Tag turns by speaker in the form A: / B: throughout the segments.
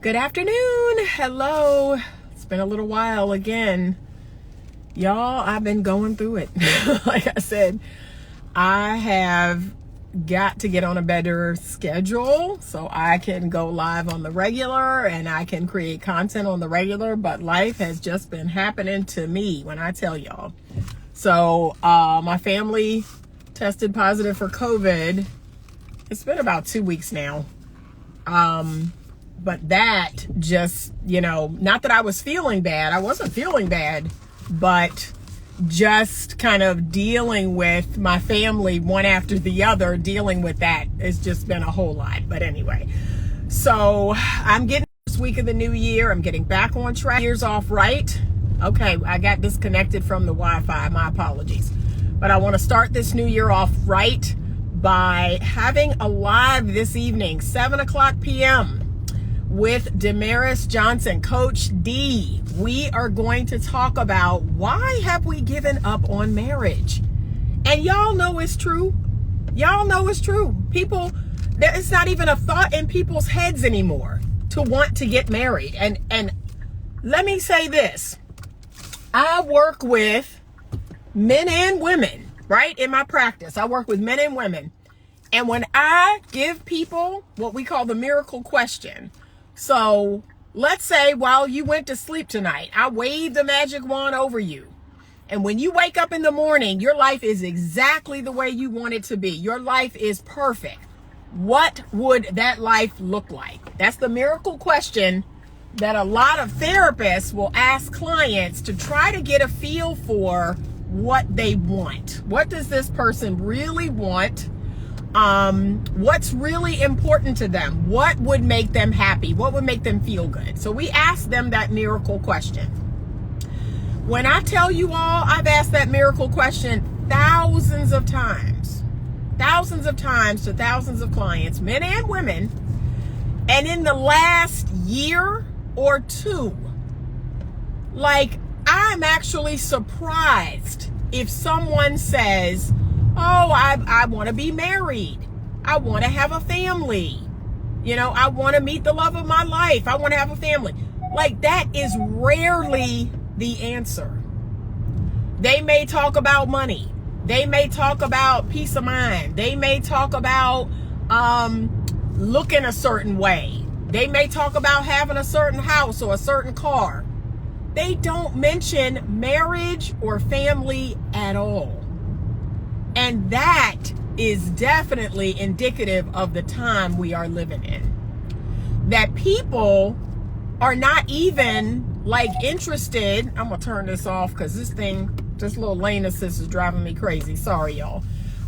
A: Good afternoon. Hello. It's been a little while again. Y'all, I've been going through it. Like I said, I have got to get on a better schedule so I can go live on the regular and I can create content on the regular, but life has just been happening to me when I tell y'all. So my family tested positive for COVID. It's been about 2 weeks now. But that just, not that I was feeling bad. I wasn't feeling bad, but just kind of dealing with my family one after the other, dealing with that has just been a whole lot. But anyway, so I'm getting this week of the new year. I'm getting back on track. Years off right. Okay, I got disconnected from the Wi-Fi. My apologies. But I want to start this new year off right by having a live this evening, 7:00 p.m. with Damaris Johnson, Coach D. We are going to talk about why have we given up on marriage? And y'all know it's true. Y'all know it's true. People, it's not even a thought in people's heads anymore to want to get married. And let me say this. I work with men and women, right? In my practice, I work with men and women. And when I give people what we call the miracle question, so let's say while you went to sleep tonight, I waved the magic wand over you. And when you wake up in the morning, your life is exactly the way you want it to be. Your life is perfect. What would that life look like? That's the miracle question that a lot of therapists will ask clients to try to get a feel for what they want. What does this person really want? What's really important to them? What would make them happy? What would make them feel good? So we ask them that miracle question. When I tell you all, I've asked that miracle question thousands of times to thousands of clients, men and women. And in the last year or two, I'm actually surprised if someone says, oh, I want to be married. I want to have a family. I want to meet the love of my life. I want to have a family. That is rarely the answer. They may talk about money. They may talk about peace of mind. They may talk about looking a certain way. They may talk about having a certain house or a certain car. They don't mention marriage or family at all. And that is definitely indicative of the time we are living in. That people are not even interested. I'm going to turn this off because this little lane assist is driving me crazy. Sorry, y'all.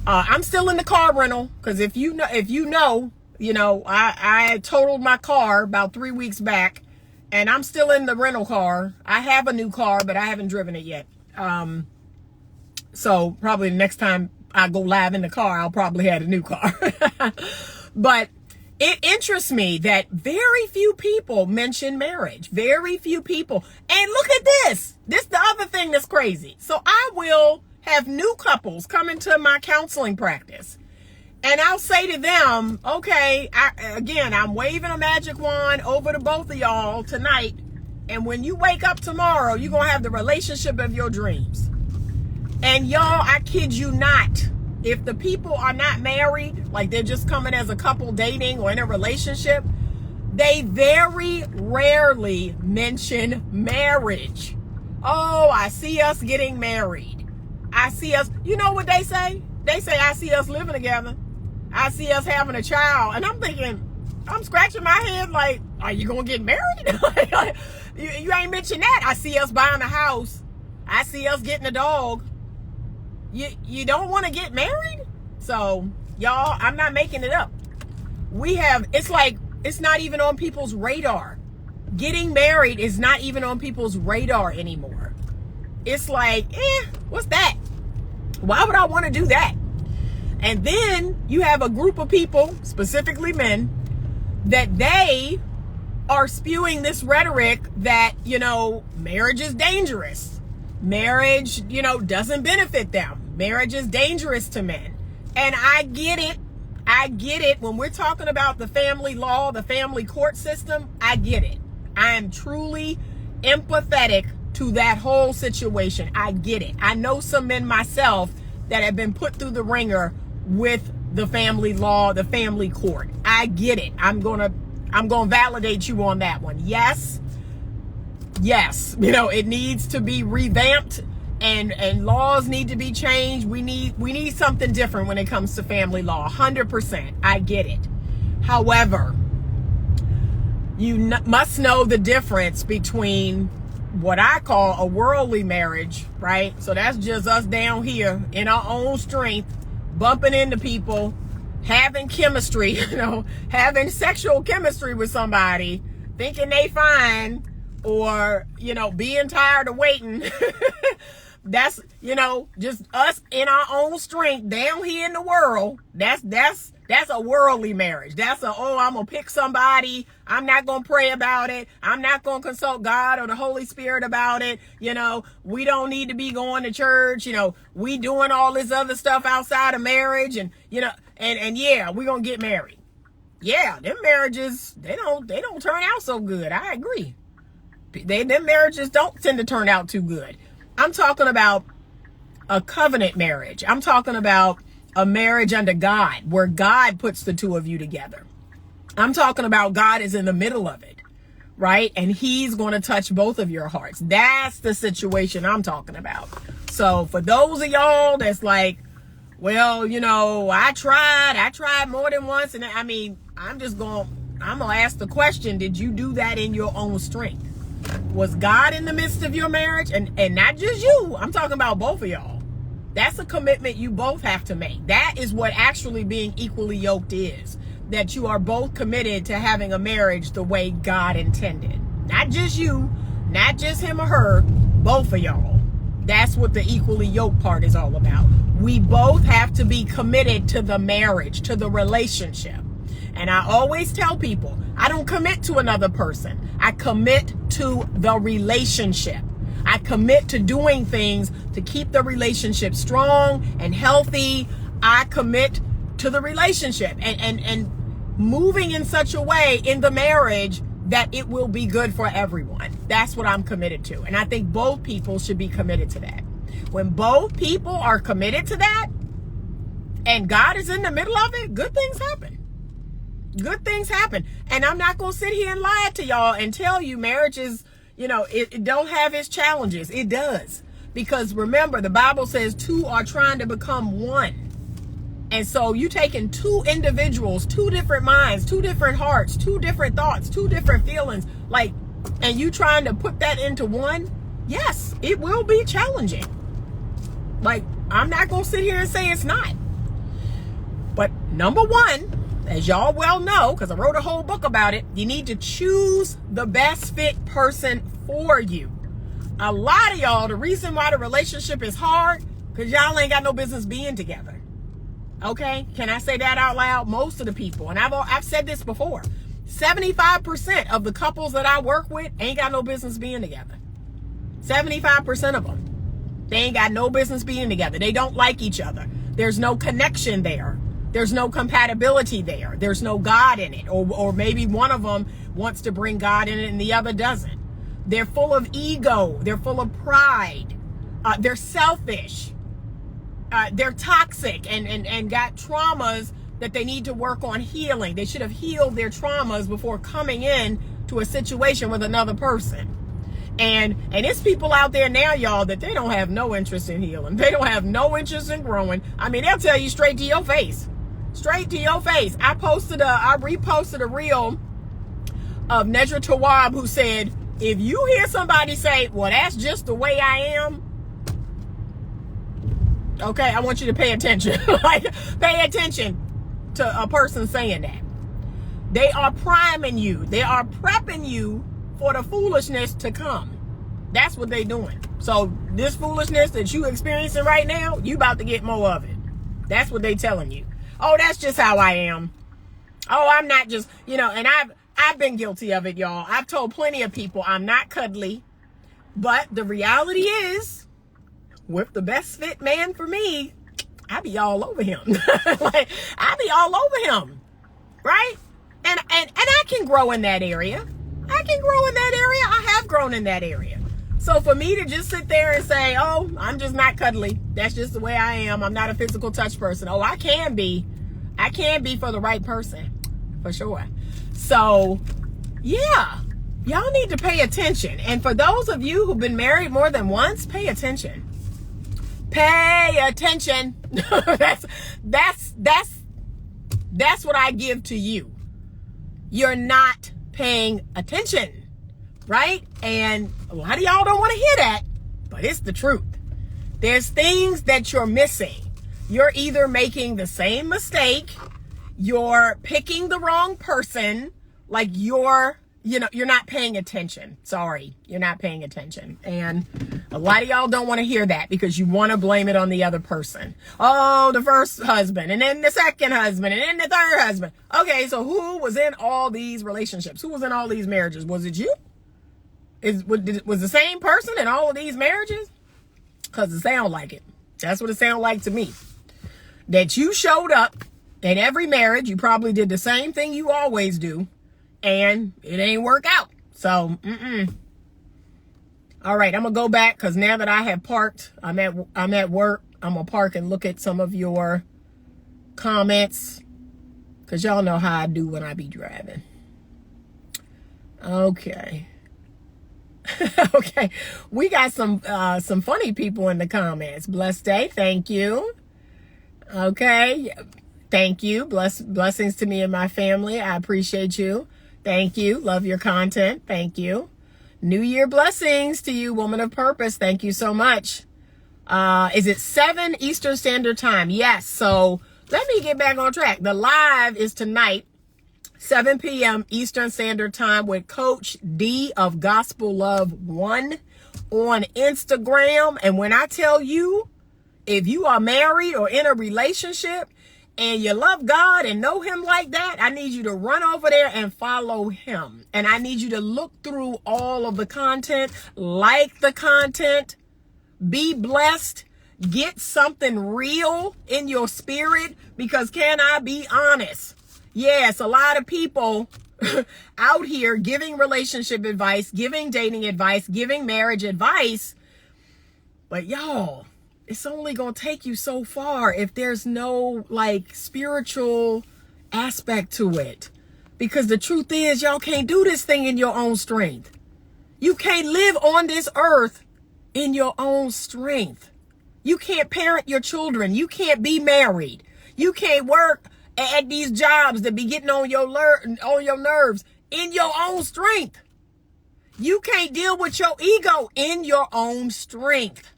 A: I'm still in the car rental because if you know, I totaled my car about 3 weeks back and I'm still in the rental car. I have a new car, but I haven't driven it yet. So probably the next time I go live in the car, I'll probably have a new car. But it interests me that very few people mention marriage. Very few people. And look at this. This is the other thing that's crazy. So I will have new couples come into my counseling practice. And I'll say to them, okay, I'm waving a magic wand over to both of y'all tonight. And when you wake up tomorrow, you're going to have the relationship of your dreams. And y'all, I kid you not, if the people are not married, they're just coming as a couple dating or in a relationship, they very rarely mention marriage. Oh, I see us getting married. I see us, you know what they say? They say, I see us living together. I see us having a child. And I'm thinking, I'm scratching my head are you going to get married? you ain't mentioned that. I see us buying a house. I see us getting a dog. You don't want to get married? So, y'all, I'm not making it up. It's not even on people's radar. Getting married is not even on people's radar anymore. It's what's that? Why would I want to do that? And then you have a group of people, specifically men, that they are spewing this rhetoric that, marriage is dangerous. Marriage, doesn't benefit them. Marriage is dangerous to men. And I get it. I get it. When we're talking about the family law, the family court system, I get it. I am truly empathetic to that whole situation. I get it. I know some men myself that have been put through the ringer with the family law, the family court. I get it. I'm gonna validate you on that one. Yes, it needs to be revamped, and laws need to be changed. We need something different when it comes to family law. 100%. I get it. However, you must know the difference between what I call a worldly marriage, right? So that's just us down here in our own strength, bumping into people, having chemistry, having sexual chemistry with somebody, thinking they fine, or, being tired of waiting. That's, just us in our own strength down here in the world. That's a worldly marriage. That's I'm going to pick somebody. I'm not going to pray about it. I'm not going to consult God or the Holy Spirit about it. We don't need to be going to church. We doing all this other stuff outside of marriage, and yeah, we're going to get married. Yeah, them marriages, they don't turn out so good. I agree. Them marriages don't tend to turn out too good. I'm talking about a covenant marriage. I'm talking about a marriage under God, where God puts the two of you together. I'm talking about God is in the middle of it, right? And he's going to touch both of your hearts. That's the situation I'm talking about. So for those of y'all that's like, well, I tried more than once. And I'm going to ask the question, did you do that in your own strength? Was God in the midst of your marriage? And not just you, I'm talking about both of y'all. That's a commitment you both have to make. That is what actually being equally yoked is. That you are both committed to having a marriage the way God intended. Not just you, not just him or her, both of y'all. That's what the equally yoked part is all about. We both have to be committed to the marriage, to the relationship. And I always tell people, I don't commit to another person. I commit to the relationship. I commit to doing things to keep the relationship strong and healthy. I commit to the relationship and moving in such a way in the marriage that it will be good for everyone. That's what I'm committed to. And I think both people should be committed to that. When both people are committed to that and God is in the middle of it, good things happen. Good things happen. And I'm not going to sit here and lie to y'all and tell you marriage is, it don't have its challenges. It does. Because remember, the Bible says two are trying to become one. And so you taking two individuals, two different minds, two different hearts, two different thoughts, two different feelings, and you trying to put that into one. Yes, it will be challenging. I'm not going to sit here and say it's not. But number one, as y'all well know, because I wrote a whole book about it, you need to choose the best fit person for you. A lot of y'all, the reason why the relationship is hard, because y'all ain't got no business being together. Okay? Can I say that out loud? Most of the people, and I've said this before, 75% of the couples that I work with ain't got no business being together. 75% of them. They ain't got no business being together. They don't like each other. There's no connection there. There's no compatibility there. There's no God in it. Or maybe one of them wants to bring God in it and the other doesn't. They're full of ego. They're full of pride. They're selfish. They're toxic and got traumas that they need to work on healing. They should have healed their traumas before coming in to a situation with another person. And it's people out there now, y'all, that they don't have no interest in healing. They don't have no interest in growing. They'll tell you straight to your face. Straight to your face. I reposted a reel of Nedra Tawwab who said, if you hear somebody say, well, that's just the way I am, okay, I want you to pay attention. Pay attention to a person saying that. They are priming you. They are prepping you for the foolishness to come. That's what they're doing. So this foolishness that you experiencing right now, you about to get more of it. That's what they telling you. Oh, that's just how I am. Oh, I'm not just, and I've been guilty of it, y'all. I've told plenty of people I'm not cuddly. But the reality is, with the best fit man for me, I be all over him. Like, I be all over him, right? And I can grow in that area. I have grown in that area. So for me to just sit there and say, oh, I'm just not cuddly. That's just the way I am. I'm not a physical touch person. Oh, I can be for the right person, for sure. So yeah, y'all need to pay attention. And for those of you who've been married more than once, pay attention. Pay attention. That's what I give to you. You're not paying attention, right? And a lot of y'all don't want to hear that, but it's the truth. There's things that you're missing. You're either making the same mistake, you're picking the wrong person, like you're not paying attention. Sorry, you're not paying attention. And a lot of y'all don't want to hear that because you want to blame it on the other person. Oh, the first husband, and then the second husband, and then the third husband. Okay, so who was in all these relationships? Who was in all these marriages? Was it you? Was the same person in all of these marriages? Because it sounds like it. That's what it sounds like to me. That you showed up in every marriage. You probably did the same thing you always do. And it ain't work out. So, All right, I'm going to go back because now that I have parked, I'm at work. I'm going to park and look at some of your comments because y'all know how I do when I be driving. Okay. Okay. We got some funny people in the comments. Blessed day. Thank you. Okay. Thank you. Blessings to me and my family. I appreciate you. Thank you. Love your content. Thank you. New Year blessings to you, woman of purpose. Thank you so much. Is it 7 Eastern Standard Time? Yes. So let me get back on track. The live is tonight, 7 p.m. Eastern Standard Time with Coach D of Gospel Love 1 on Instagram. And when I tell you, if you are married or in a relationship and you love God and know him like that, I need you to run over there and follow him. And I need you to look through all of the content, like the content, be blessed, get something real in your spirit, because can I be honest? Yes, a lot of people out here giving relationship advice, giving dating advice, giving marriage advice. But y'all, it's only going to take you so far if there's no like spiritual aspect to it. Because the truth is, y'all can't do this thing in your own strength. You can't live on this earth in your own strength. You can't parent your children. You can't be married. You can't work at these jobs that be getting on your nerves in your own strength. You can't deal with your ego in your own strength.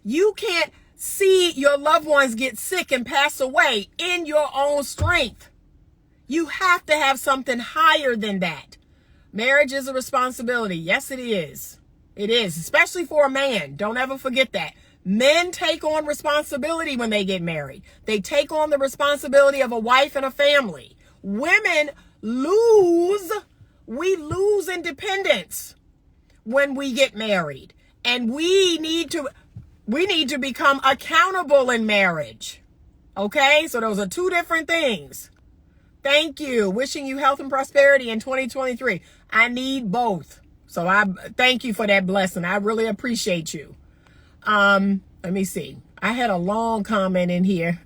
A: You can't see your loved ones get sick and pass away in your own strength. You have to have something higher than that. Marriage is a responsibility. Yes, it is. It is, especially for a man. Don't ever forget that. Men take on responsibility when they get married. They take on the responsibility of a wife and a family. Women lose. We lose independence when we get married. And we need to become accountable in marriage. Okay? So those are two different things. Thank you. Wishing you health and prosperity in 2023. I need both. So I thank you for that blessing. I really appreciate you. Let me see. I had a long comment in here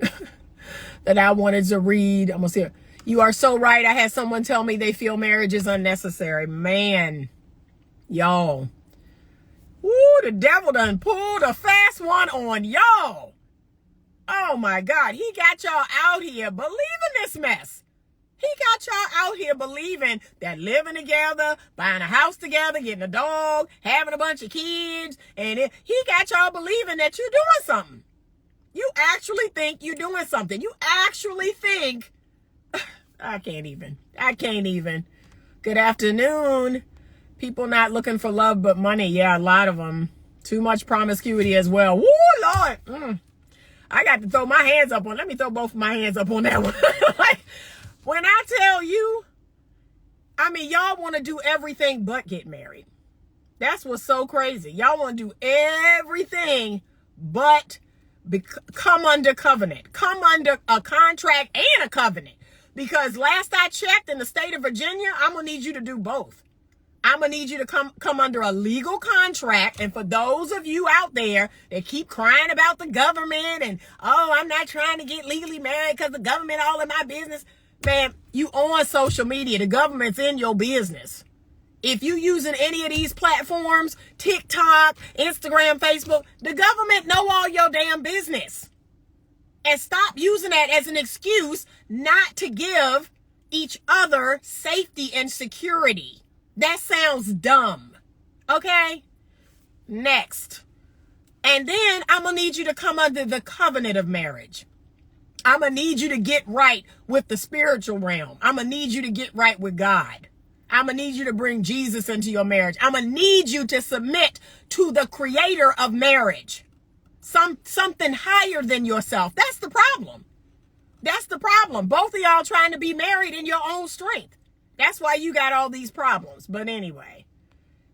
A: that I wanted to read. I'm going to see. You are so right. I had someone tell me they feel marriage is unnecessary. Man, y'all. Woo, the devil done pulled a fast one on y'all. Oh my God. He got y'all out here believing this mess. He got y'all out here believing that living together, buying a house together, getting a dog, having a bunch of kids, and he got y'all believing that you're doing something. You actually think you're doing something. You actually think, I can't even. Good afternoon. People not looking for love but money. Yeah, a lot of them. Too much promiscuity as well. Woo, Lord. I got to throw my hands up on. Let me throw both of my hands up on that one. Like, when I tell you, I mean, y'all want to do everything but get married. That's what's so crazy. Y'all want to do everything but come under covenant, come under a contract and a covenant. Because last I checked, in the state of Virginia, I'm going to need you to do both. I'm going to need you to come under a legal contract. And for those of you out there that keep crying about the government and, oh, I'm not trying to get legally married because the government all in my business. Man, you on social media. The government's in your business. If you using any of these platforms, TikTok, Instagram, Facebook, the government know all your damn business. And stop using that as an excuse not to give each other safety and security. That sounds dumb. Okay? Next. And then I'm going to need you to come under the covenant of marriage. I'm going to need you to get right with the spiritual realm. I'm going to need you to get right with God. I'm going to need you to bring Jesus into your marriage. I'm going to need you to submit to the creator of marriage. Something higher than yourself. That's the problem. That's the problem. Both of y'all trying to be married in your own strength. That's why you got all these problems. But anyway,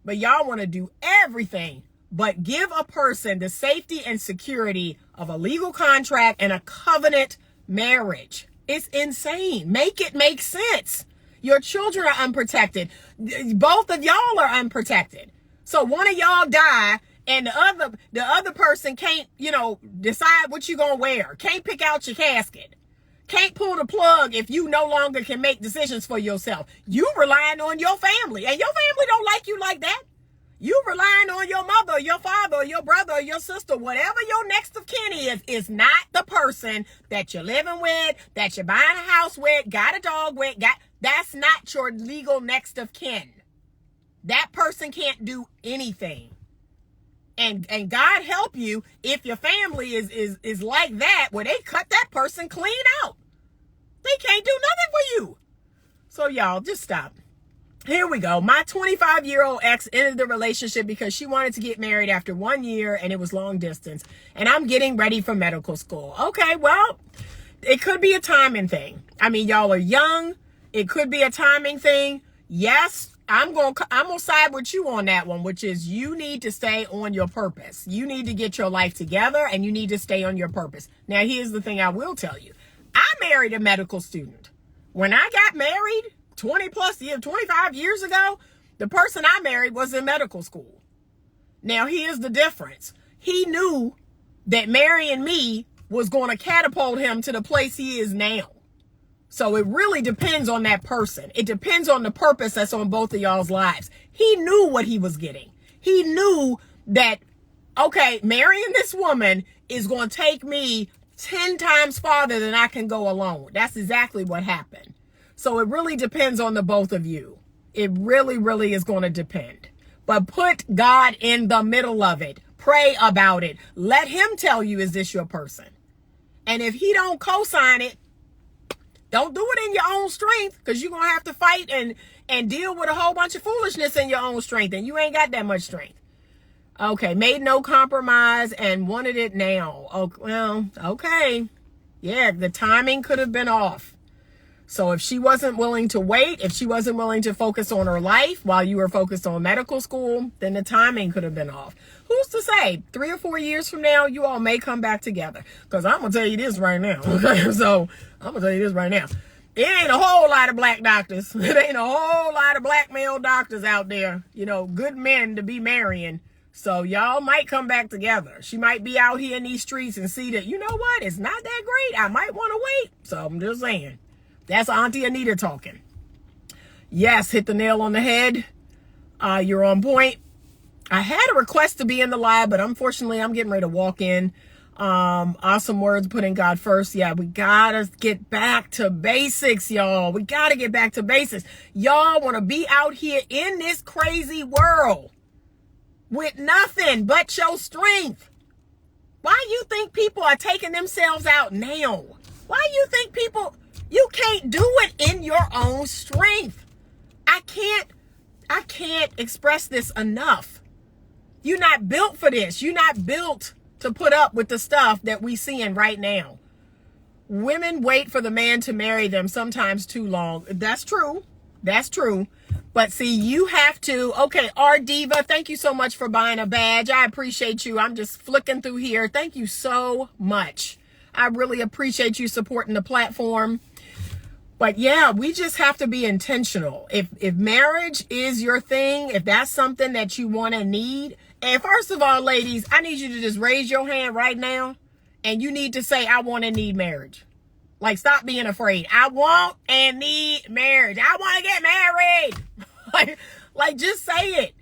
A: but y'all want to do everything but give a person the safety and security of a legal contract and a covenant marriage. It's insane. Make it make sense. Your children are unprotected. Both of y'all are unprotected. So one of y'all die and the other person can't, decide what you're going to wear. Can't pick out your casket. Can't pull the plug if you no longer can make decisions for yourself. You relying on your family, and your family don't like you like that. You relying on your mother, or your father, or your brother, or your sister, whatever your next of kin is not the person that you're living with, that you're buying a house with, got a dog with, that's not your legal next of kin. That person can't do anything. And God help you if your family is like that, where they cut that person clean out. They can't do nothing for you. So y'all, just stop. Here we go. My 25-year-old ex ended the relationship because she wanted to get married after 1 year and it was long distance. And I'm getting ready for medical school. Okay, well, it could be a timing thing. I mean, y'all are young. It could be a timing thing. Yes, I'm gonna side with you on that one, which is you need to stay on your purpose. You need to get your life together and you need to stay on your purpose. Now, here's the thing I will tell you. I married a medical student. When I got married 25 years ago, the person I married was in medical school. Now, here's the difference. He knew that marrying me was going to catapult him to the place he is now. So it really depends on that person. It depends on the purpose that's on both of y'all's lives. He knew what he was getting. He knew that, okay, marrying this woman is going to take me 10 times farther than I can go alone. That's exactly what happened. So it really depends on the both of you. It really, really is going to depend. But put God in the middle of it. Pray about it. Let him tell you, is this your person? And if he don't co-sign it, don't do it in your own strength, because you're going to have to fight and deal with a whole bunch of foolishness in your own strength. And you ain't got that much strength. Okay, made no compromise and wanted it now. Oh, well, okay. Yeah, the timing could have been off. So if she wasn't willing to wait, if she wasn't willing to focus on her life while you were focused on medical school, then the timing could have been off. Who's to say 3 or 4 years from now, you all may come back together? Because I'm going to tell you this right now. Okay, so I'm going to tell you this right now. It ain't a whole lot of black doctors. It ain't a whole lot of black male doctors out there, good men to be marrying. So y'all might come back together. She might be out here in these streets and see that, you know what, it's not that great. I might want to wait. So I'm just saying. That's Auntie Anita talking. Yes, hit the nail on the head. You're on point. I had a request to be in the live, but unfortunately, I'm getting ready to walk in. Awesome words, putting God first. Yeah, we gotta get back to basics, y'all. We gotta get back to basics. Y'all want to be out here in this crazy world with nothing but your strength. Why you think people are taking themselves out now? Why you think you can't do it in your own strength? I can't express this enough. You're not built for this. You're not built to put up with the stuff that we seeing right now. Women wait for the man to marry them sometimes too long. That's true. That's true. But see, you have to, okay, R Diva, thank you so much for buying a badge. I appreciate you. I'm just flicking through here. Thank you so much. I really appreciate you supporting the platform. But yeah, we just have to be intentional. If marriage is your thing, if that's something that you want and need, and first of all, ladies, I need you to just raise your hand right now, and you need to say, I want and need marriage. Like, stop being afraid. I want and need marriage. I want to get married. like, just say it.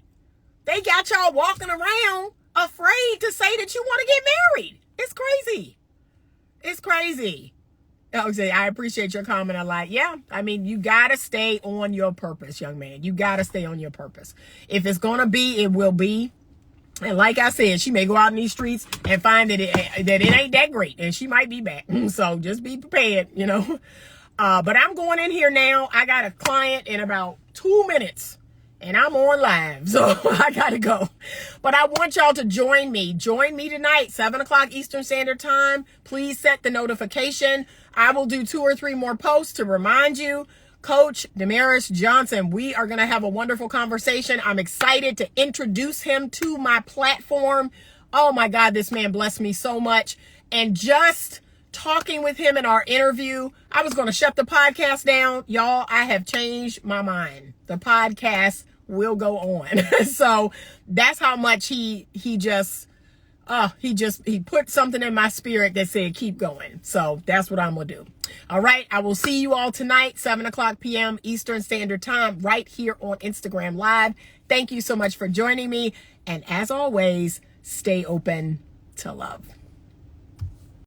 A: They got y'all walking around afraid to say that you want to get married. It's crazy. It's crazy. Okay, I appreciate your comment a lot. Yeah, I mean, you got to stay on your purpose, young man. You got to stay on your purpose. If it's going to be, it will be. And like I said, she may go out in these streets and find that it ain't that great. And she might be back. So just be prepared, you know. But I'm going in here now. I got a client in about 2 minutes. And I'm on live. So I got to go. But I want y'all to join me. Join me tonight, 7 o'clock Eastern Standard Time. Please set the notification. I will do 2 or 3 more posts to remind you. Coach Damaris Johnson, we are going to have a wonderful conversation. I'm excited to introduce him to my platform. Oh my God, this man blessed me so much. And just talking with him in our interview, I was going to shut the podcast down. Y'all, I have changed my mind. The podcast will go on. So that's how much he put something in my spirit that said, keep going. So that's what I'm going to do. All right. I will see you all tonight, 7 o'clock p.m. Eastern Standard Time, right here on Instagram Live. Thank you so much for joining me. And as always, stay open to love.